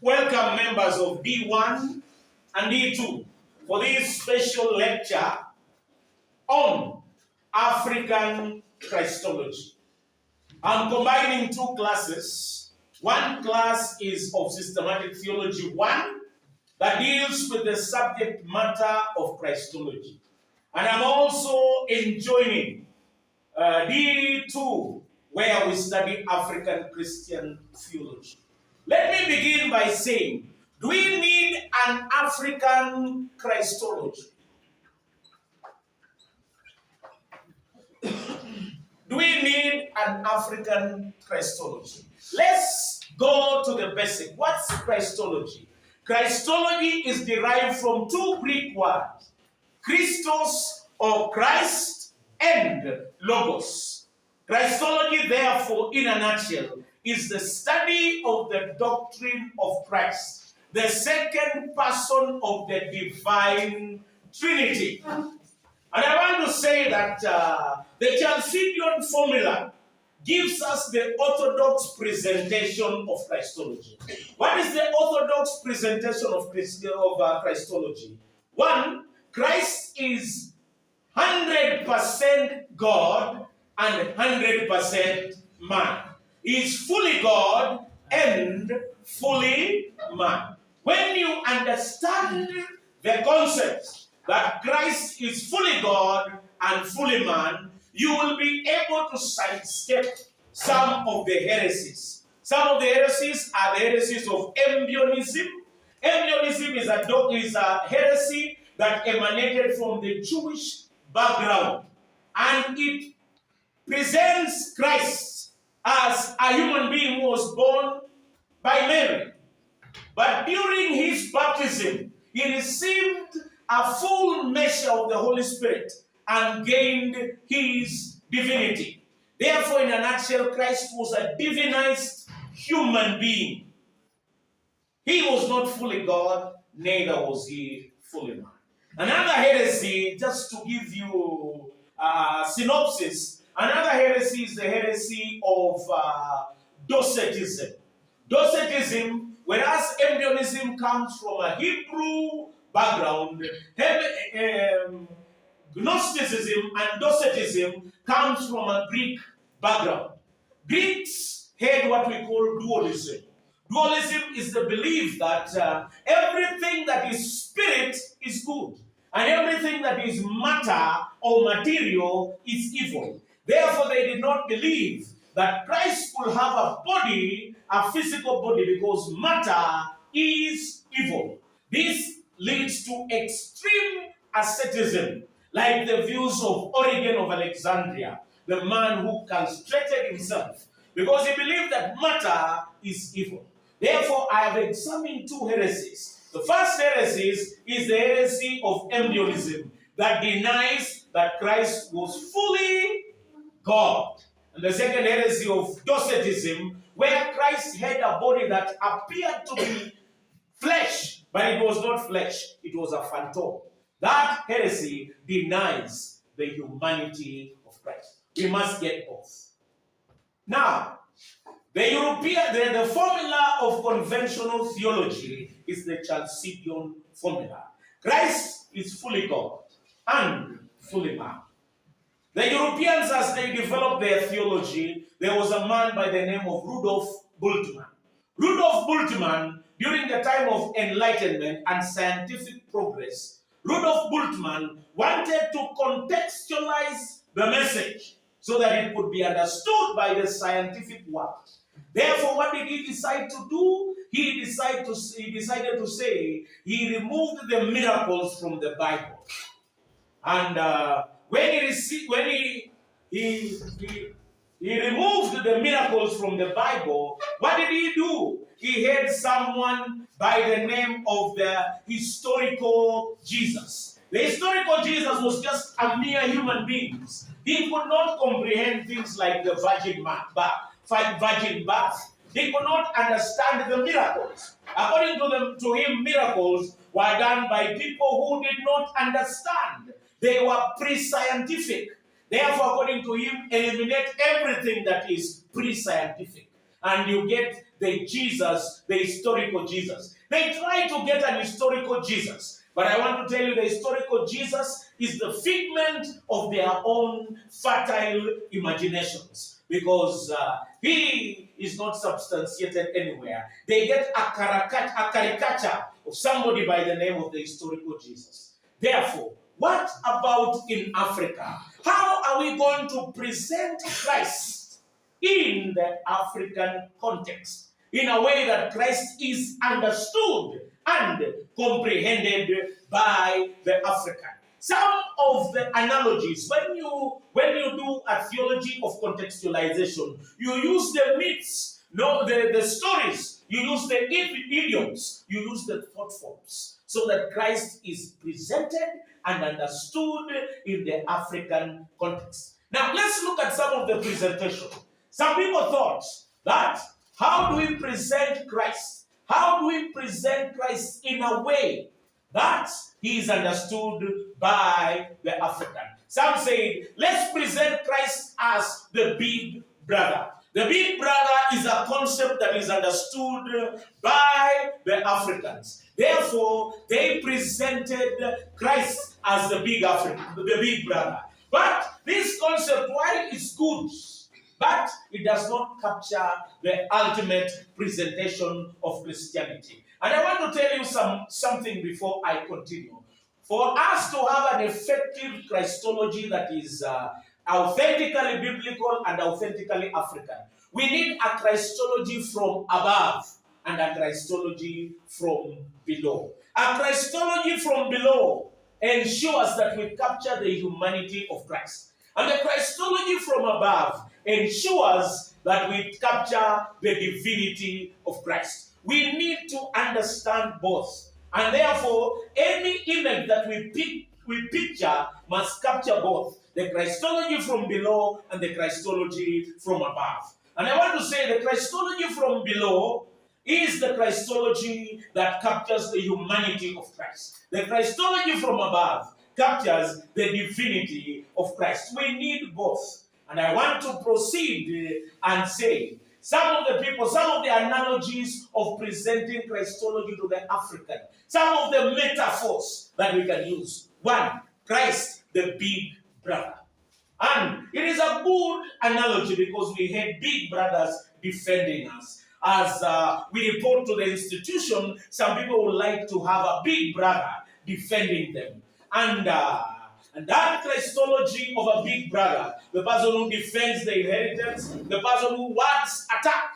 Welcome members of D1 and D2 for this special lecture on African Christology. I'm combining two classes. One class is of Systematic Theology 1 that deals with the subject matter of Christology. And I'm also enjoining D2 where we study African Christian theology. Let me begin by saying, do we need an African Christology? Do we need an African Christology? Let's go to the basic. What's Christology? Christology is derived from two Greek words, Christos or Christ and Logos. Christology, therefore, in a nutshell, is the study of the doctrine of Christ, the second person of the divine Trinity. And I want to say that the Chalcedonian formula gives us the orthodox presentation of Christology. What is the orthodox presentation of Christology? One, Christ is 100% God and 100% man. He is fully God and fully man. When you understand the concept that Christ is fully God and fully man, you will be able to sidestep some of the heresies. Some of the heresies are the heresies of Embionism. Embionism is a heresy that emanated from the Jewish background, and it presents Christ as a human being who was born by Mary. But during his baptism, he received a full measure of the Holy Spirit and gained his divinity. Therefore, in a nutshell, Christ was a divinized human being. He was not fully God, neither was he fully man. Another heresy, just to give you a synopsis, another heresy is the heresy of Docetism. Docetism, whereas Embionism comes from a Hebrew background, Gnosticism and Docetism comes from a Greek background. Greeks had what we call dualism. Dualism is the belief that everything that is spirit is good, and everything that is matter or material is evil. Therefore, they did not believe that Christ could have a body, a physical body, because matter is evil. This leads to extreme asceticism, like the views of Origen of Alexandria, the man who castrated himself, because he believed that matter is evil. Therefore, I have examined two heresies. The first heresy is the heresy of Embionism, that denies that Christ was fully God. And the second heresy of Docetism, where Christ had a body that appeared to be flesh, but it was not flesh, it was a phantom. That heresy denies the humanity of Christ. We must get both. Now, the formula of conventional theology is the Chalcedonian formula. Christ is fully God and fully man. The Europeans, as they developed their theology, there was a man by the name of Rudolf Bultmann. Rudolf Bultmann, during the time of enlightenment and scientific progress, Rudolf Bultmann wanted to contextualize the message so that it could be understood by the scientific world. Therefore, what did he decide to do? He decided to say he removed the miracles from the Bible. And when he removed the miracles from the Bible, what did he do? He had someone by the name of the historical Jesus. The historical Jesus was just a mere human being. He could not comprehend things like the virgin birth. He could not understand the miracles. According to him, miracles were done by people who did not understand. They were pre-scientific. Therefore, according to him, eliminate everything that is pre-scientific. and you get the Jesus, the historical Jesus. They try to get an historical Jesus, but I want to tell you the historical Jesus is the figment of their own fertile imaginations, because he is not substantiated anywhere. They get a caricature of somebody by the name of the historical Jesus. Therefore, what about in Africa? How are we going to present Christ in the African context in a way that Christ is understood and comprehended by the African? Some of the analogies, when you do a theology of contextualization, you use the myths, the stories, you use the idioms, you use the thought forms, so that Christ is presented and understood in the African context. Now, let's look at some of the presentation. Some people thought that, how do we present Christ? How do we present Christ in a way that he is understood by the African? Some say, let's present Christ as the big brother. The big brother is a concept that is understood by the Africans. Therefore, they presented Christ as the big brother. But this concept, while it's good, but it does not capture the ultimate presentation of Christianity. And I want to tell you something before I continue. For us to have an effective Christology that is authentically biblical and authentically African, we need a Christology from above and a Christology from below. A Christology from below ensures that we capture the humanity of Christ. And the Christology from above ensures that we capture the divinity of Christ. We need to understand both. And therefore, any image that we picture must capture both the Christology from below and the Christology from above. And I want to say the Christology from below is the Christology that captures the humanity of Christ. The Christology from above captures the divinity of Christ. We need both. And I want to proceed and say, some of the analogies of presenting Christology to the African, some of the metaphors that we can use. One, Christ, the big brother. And it is a good analogy because we had big brothers defending us. As we report to the institution, some people would like to have a big brother defending them. And that Christology of a big brother, the person who defends the inheritance, the person who wants attack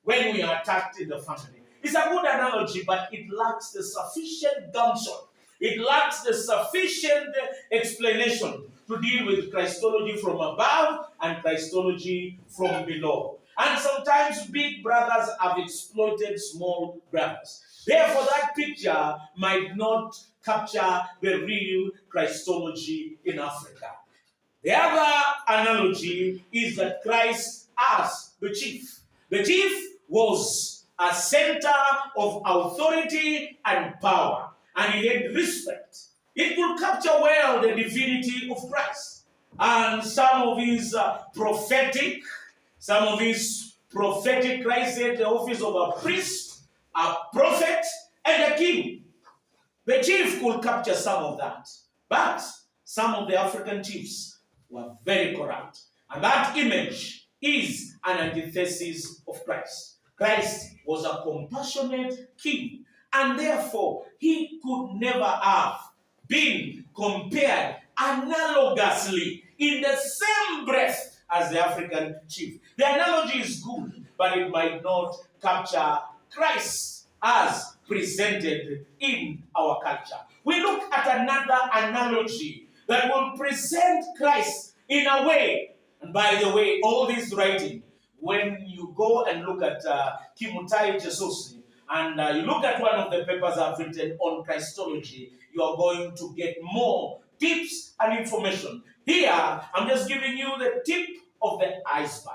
when we are attacked in the family. It's a good analogy, but it lacks the sufficient gumption. It lacks the sufficient explanation to deal with Christology from above and Christology from below. And sometimes big brothers have exploited small brothers. Therefore, that picture might not capture the real Christology in Africa. The other analogy is that Christ as the chief. The chief was a center of authority and power, and he had respect. It could capture well the divinity of Christ. And some of his prophetic Christ had the office of a priest, a prophet, and a king. The chief could capture some of that. But some of the African chiefs were very corrupt. And that image is an antithesis of Christ. Christ was a compassionate king, and therefore he could never have been compared analogously in the same breath as the African chief. The analogy is good, but it might not capture Christ as presented in our culture. We look at another analogy that will present Christ in a way. And by the way, all this writing, when you go and look at Kimutai Jesusi, and you look at one of the papers I've written on Christology, you are going to get more tips and information. Here, I'm just giving you the tip of the iceberg.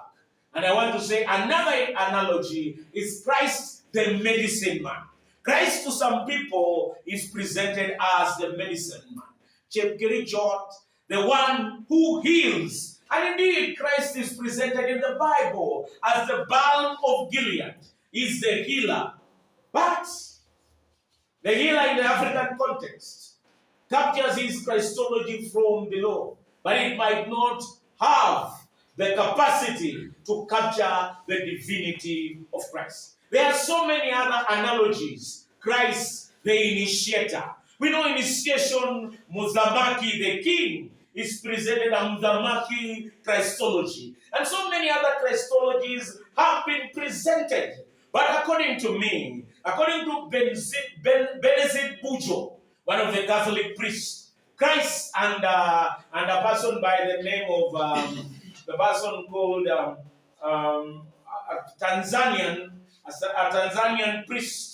And I want to say another analogy is Christ, the medicine man. Christ to some people is presented as the medicine man. Chepkiri Jot, the one who heals And indeed, Christ is presented in the Bible as the balm of Gilead. He's the healer. But the healer in the African context captures his Christology from below, but it might not have the capacity to capture the divinity of Christ. There are so many other analogies. Christ, the initiator. We know initiation, Muzamaki, the king, is presented a Muzamaki Christology. And so many other Christologies have been presented. But according to me, according to Benezit Bujo, one of the Catholic priests, Christ and a person by the name of the person called a Tanzanian priest,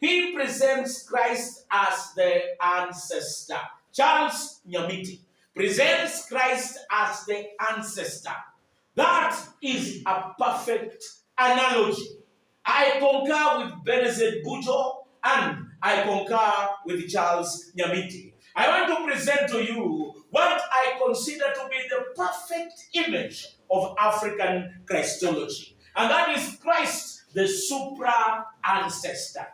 he presents Christ as the ancestor. Charles Nyamiti presents Christ as the ancestor. That is a perfect analogy. I concur with Benezet Bujo and I concur with Charles Nyamiti. I want to present to you what I consider to be the perfect image of African Christology. And that is Christ, the supra ancestor.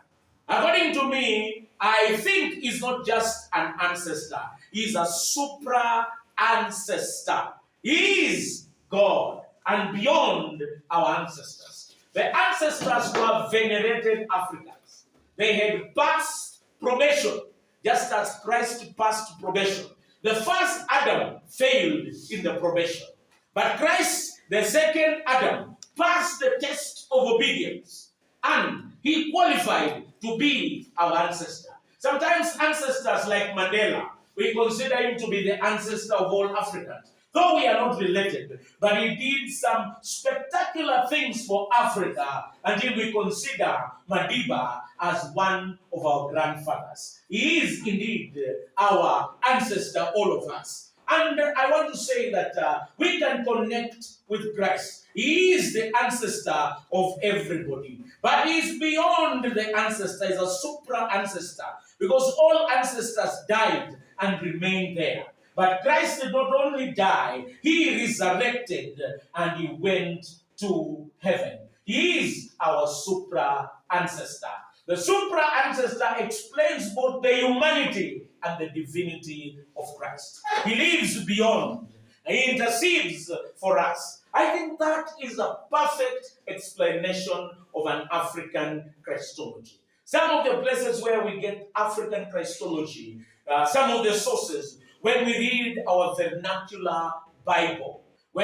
According to me, I think he's not just an ancestor. He's a supra ancestor. He is God and beyond our ancestors. The ancestors were venerated Africans. They had passed probation, just as Christ passed probation. The first Adam failed in the probation. But Christ, the second Adam, passed the test of obedience. And he qualified to be our ancestor. Sometimes ancestors like Mandela, we consider him to be the ancestor of all Africans. Though we are not related, but he did some spectacular things for Africa until we consider Madiba as one of our grandfathers. He is indeed our ancestor, all of us. And I want to say that we can connect with Christ. He is the ancestor of everybody. But he is beyond the ancestor. He is a supra ancestor. Because all ancestors died and remained there. But Christ did not only die, he resurrected and he went to heaven. He is our supra ancestor. The supra ancestor explains both the humanity and the divinity of Christ. He lives beyond. He intercedes for us. I think that is a perfect explanation of an African Christology. Some of the places where we get African Christology, some of the sources, when we read our vernacular Bible, we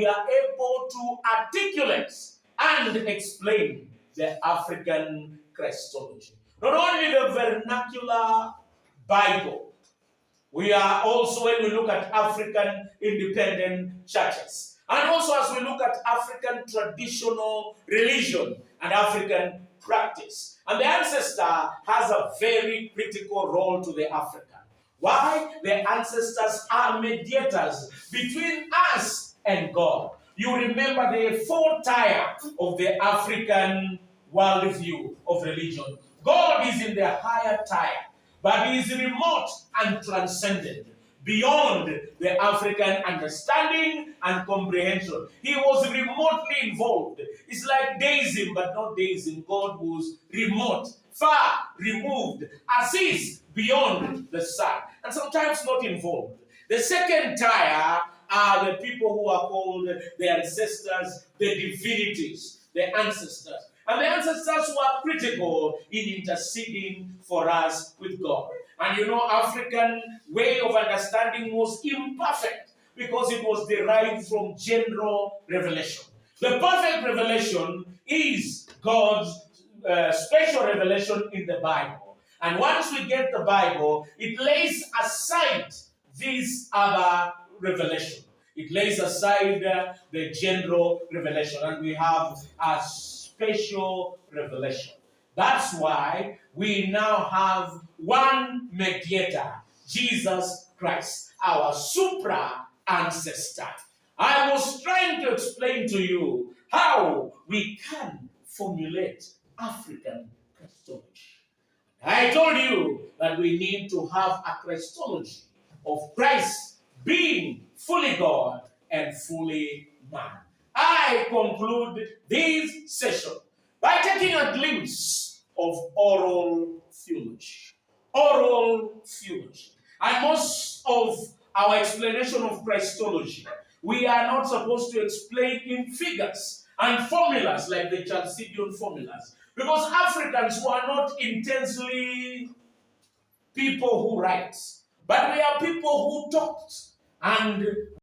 are able to articulate and explain the African Christology. Not only the vernacular Bible, we are also, when we look at African independent churches, and also as we look at African traditional religion and African practice. And the ancestor has a very critical role to the African. Why? The ancestors are mediators between us and God. You remember the fourth tier of the African worldview of religion. God is in the higher tier, but he is remote and transcendent, beyond the African understanding and comprehension. He was remotely involved. It's like deism, but not deism. God was remote, far removed, as is beyond the sun, and sometimes not involved. The second tier are the people who are called the ancestors, the divinities, the ancestors. And the ancestors were critical in interceding for us with God. And you know, African way of understanding was imperfect because it was derived from general revelation. The perfect revelation is God's special revelation in the Bible. And once we get the Bible, it lays aside this other revelation. It lays aside the general revelation, and we have a special revelation. That's why we now have one mediator, Jesus Christ, our supra ancestor. I was trying to explain to you how we can formulate African Christology. I told you that we need to have a Christology of Christ being fully God and fully man. I conclude this session by taking a glimpse of oral theology. Oral theology. And most of our explanation of Christology, we are not supposed to explain in figures and formulas like the Chalcidian formulas. Because Africans were not intensely people who write, but we are people who talked and